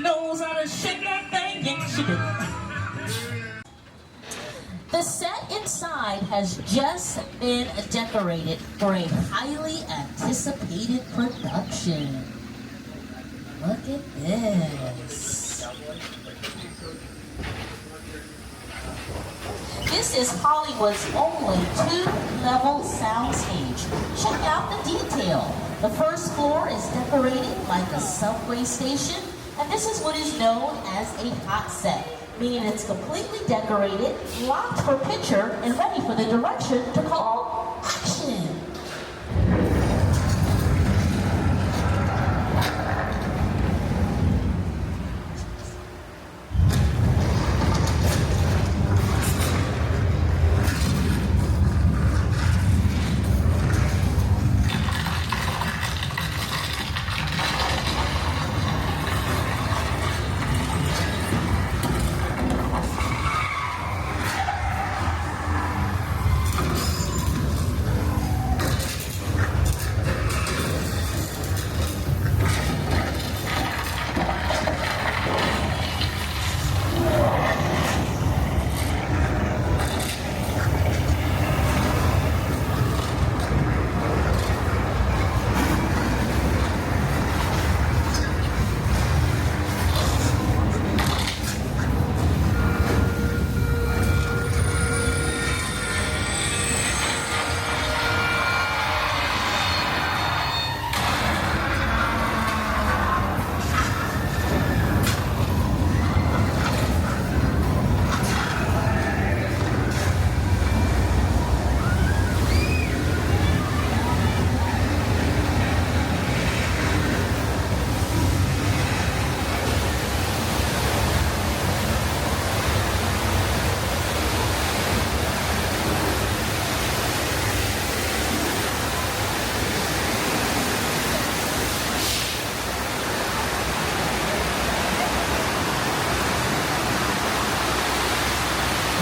knows how to shake that thing. Yeah, she do. The set inside has just been decorated for a highly anticipated production. Look at this. This is Hollywood's only two-level soundstage. Check out the detail. The first floor is decorated like a subway station, and this is what is known as a hot set, meaning it's completely decorated, locked for picture, and ready for the direction to call action.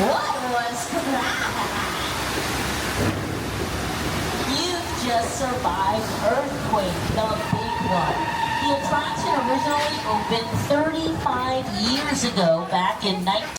What was that? You've just survived Earthquake, the big one. The attraction originally opened 35 years ago, back in 19...